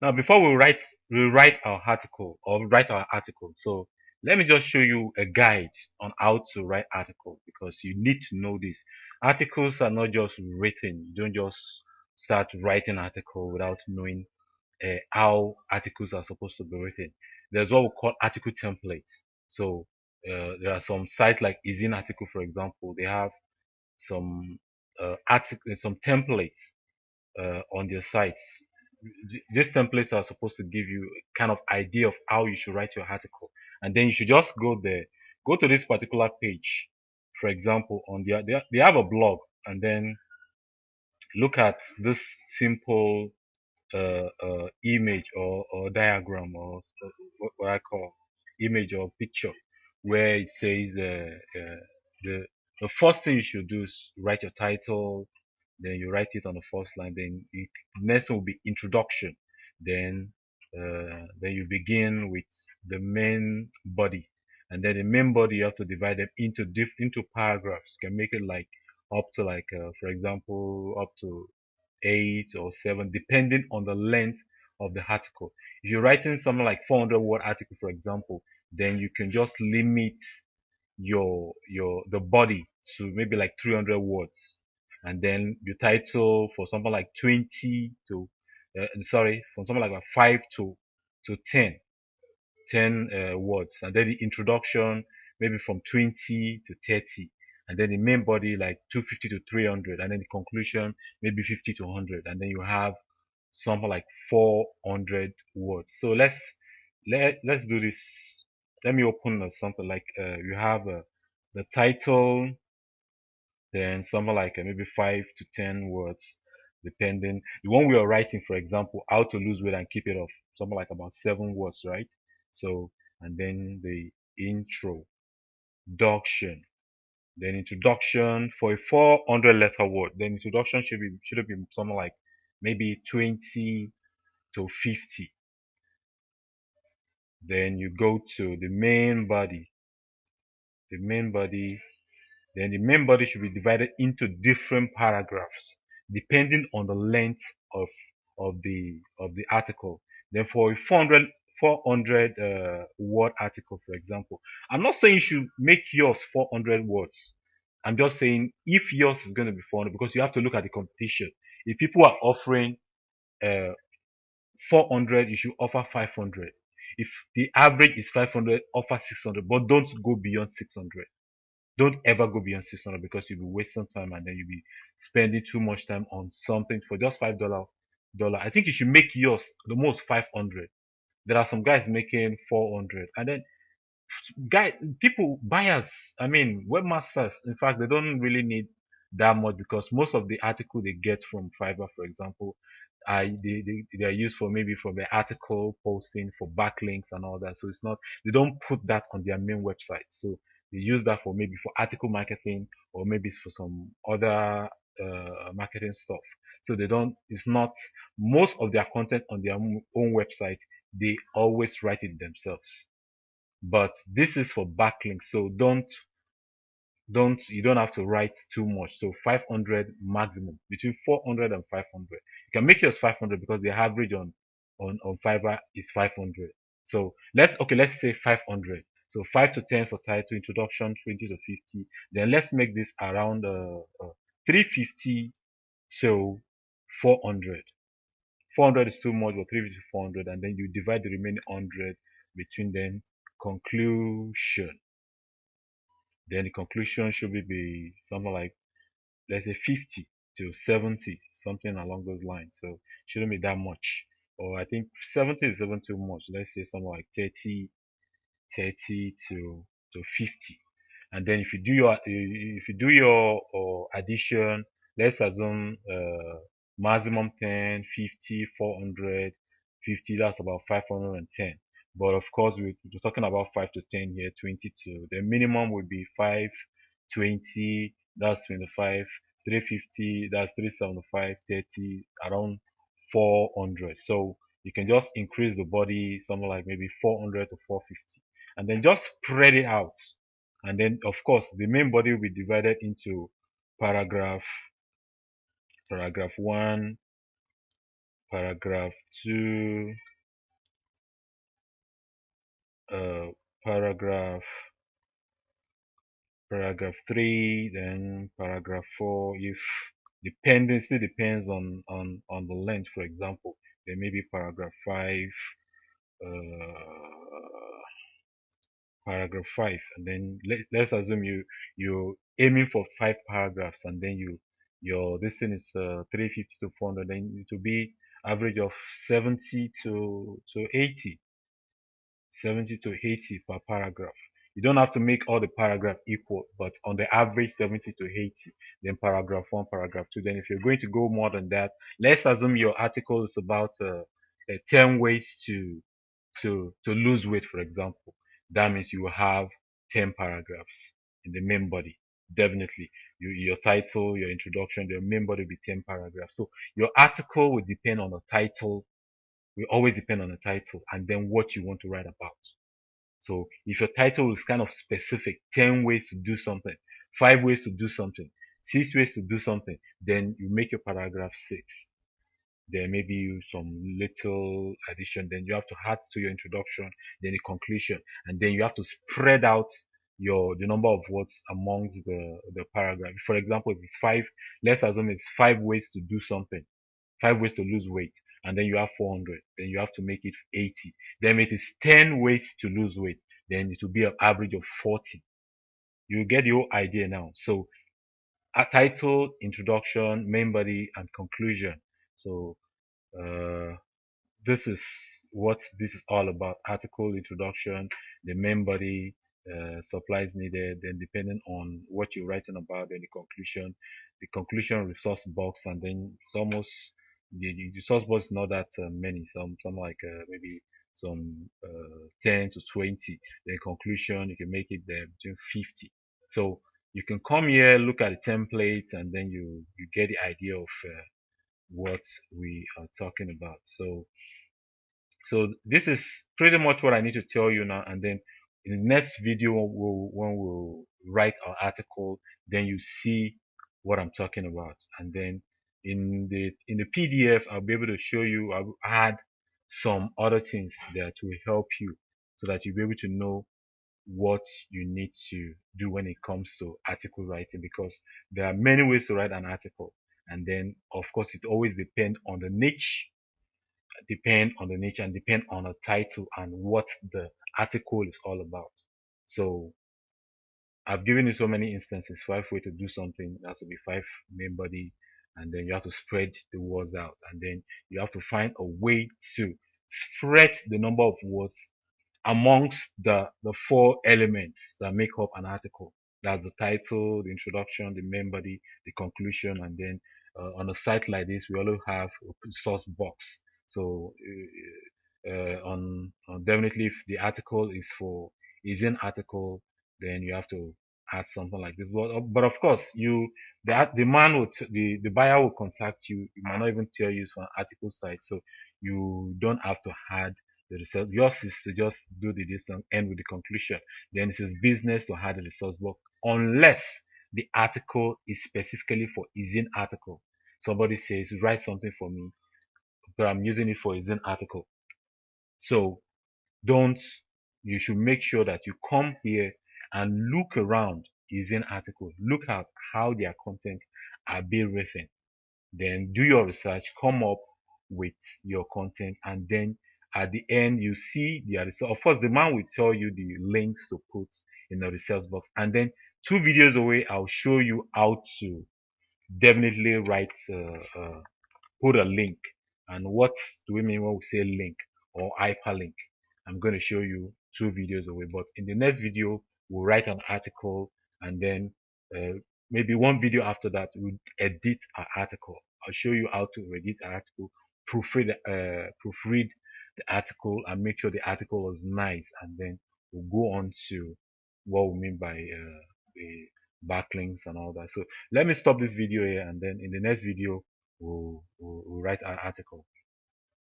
Now, before we write our article or write our article, so let me just show you a guide on how to write article because you need to know this. Articles are not just written. You don't just start writing article without knowing how articles are supposed to be written. There's what we call article templates. So there are some sites like Easy Article, for example. They have some article, some templates on their sites. These templates are supposed to give you a kind of idea of how you should write your article, and then you should just go there, go to this particular page. For example, on they have a blog, and then look at this simple image or diagram or what I call image or picture where it says the the first thing you should do is write your title, then you write it on the first line, then next one will be introduction, then you begin with the main body, and then the main body you have to divide them into paragraphs. You can make it like up to like for example up to 8 or 7, depending on the length of the article. If you're writing something like 400 word article, for example, then you can just limit your the body to maybe like 300 words, and then your title for something like 20 to sorry, from something like 5 to 10 words, and then the introduction maybe from 20 to 30, and then the main body like 250 to 300, and then the conclusion maybe 50 to 100, and then you have something like 400 words. So let's do this. Let me open something like you have the title, then something like maybe 5 to 10 words, depending. The one we are writing, for example, how to lose weight and keep it off, something like about 7 words, right? So, and then the introduction, then introduction for a 400 letter word, then introduction should be something like maybe 20 to 50. Then you go to the main body. Then the main body should be divided into different paragraphs depending on the length of the article. Then for a 400 word article, for example, I'm not saying you should make yours 400 words. I'm just saying if yours is going to be 400, because you have to look at the competition. If people are offering uh, 400, you should offer 500. If the average is 500, offer 600, but don't go beyond 600. Don't ever go beyond 600 because you'll be wasting time, and then you'll be spending too much time on something for just $5. I think you should make yours the most 500. There are some guys making 400, and then people, buyers, I mean webmasters, in fact, they don't really need that much because most of the article they get from Fiverr, for example, they are used for maybe for the article posting, for backlinks and all that. So it's not, they don't put that on their main website. So they use that for maybe for article marketing, or maybe it's for some other marketing stuff. So they don't, it's not most of their content on their own website. They always write it themselves, but this is for backlinks. So don't you don't have to write too much. So 500 maximum, between 400 and 500. You can make yours 500 because the average on Fiverr is 500. So let's say 500. So 5 to 10 for title, introduction 20 to 50. Then let's make this around 350 to 400. 400 is too much, but 350 to 400, and then you divide the remaining 100 between them. Conclusion. Then the conclusion should be something like, let's say 50 to 70, something along those lines. So shouldn't be that much. Or I think 70 is even too much. Let's say something like 30 to 50. And then if you do your addition, let's assume maximum 10, 50, 400, 50. That's about 510. But of course, we're talking about 5 to 10 here, 22. The minimum would be 5, 20, that's 25, 350, that's 375, 30, around 400. So you can just increase the body something like maybe 400 to 450, and then just spread it out. And then of course the main body will be divided into paragraph paragraph 1, paragraph 2, paragraph 3, then paragraph 4. If depending still depends on the length, for example, there may be paragraph 5, paragraph 5, and then let's assume you're aiming for 5 paragraphs, and then your this thing is 350 to 400, then it will be average of 70 to 80, 70 to 80 per paragraph. You don't have to make all the paragraph equal, but on the average 70 to 80, then paragraph 1, paragraph 2. Then if you're going to go more than that, let's assume your article is about 10 ways to lose weight, for example. That means you will have 10 paragraphs in the main body. Definitely, your title, your introduction, your main body will be 10 paragraphs. So your article will depend on the title, will always depend on the title, and then what you want to write about. So if your title is kind of specific, 10 ways to do something, 5 ways to do something, 6 ways to do something, then you make your paragraph 6. There may be some little addition, then you have to add to your introduction, then the conclusion, and then you have to spread out the number of words amongst the paragraph. For example, it's 5. Let's assume it's 5 ways to do something, 5 ways to lose weight, and then you have 400. Then you have to make it 80. Then it is 10 ways to lose weight. Then it will be an average of 40. You get your idea now. So a title, introduction, main body, and conclusion. So uh, this is what this is all about: article, introduction, the main body, supplies needed, then depending on what you're writing about, then the conclusion resource box, and then it's almost the resource box is not that many, some like maybe some 10 to 20. Then conclusion, you can make it there between 50. So you can come here, look at the template, and then you get the idea of what we are talking about. So this is pretty much what I need to tell you now. And then in the next video, when we'll write our article, then you see what I'm talking about. And then in the PDF, I'll be able to show you. I'll add some other things that will help you, so that you'll be able to know what you need to do when it comes to article writing, because there are many ways to write an article. And then, of course, it always depends on the niche, and depend on the title and what the article is all about. So I've given you so many instances: 5 ways to do something. That will be 5 main body, and then you have to spread the words out, and then you have to find a way to spread the number of words amongst the 4 elements that make up an article. That's the title, the introduction, the main body, the conclusion, and then on a site like this, we also have a source box. So definitely, if the article is an article, then you have to add something like this. But of course, the man the buyer will contact you. He might not even tell you it's for an article site, so you don't have to add the result. Yours is to just do the distance, end with the conclusion. Then it is business to add the resource book, unless the article is specifically for his own article. Somebody says, write something for me, but I'm using it for his own article. So don't you should make sure that you come here and look around his own article. Look at how their contents are being written. Then do your research, come up with your content, and then at the end you see the result. Of course, the man will tell you the links to put in the research box, and then 2 videos away I'll show you how to definitely write put a link. And what do we mean when we say link or hyperlink? I'm going to show you 2 videos away, but in the next video we'll write an article, and then maybe 1 video after that we'll edit our article. I'll show you how to edit an article, proofread the article, and make sure the article is nice, and then we'll go on to what we mean by the backlinks and all that. So let me stop this video here, and then in the next video we'll write our article.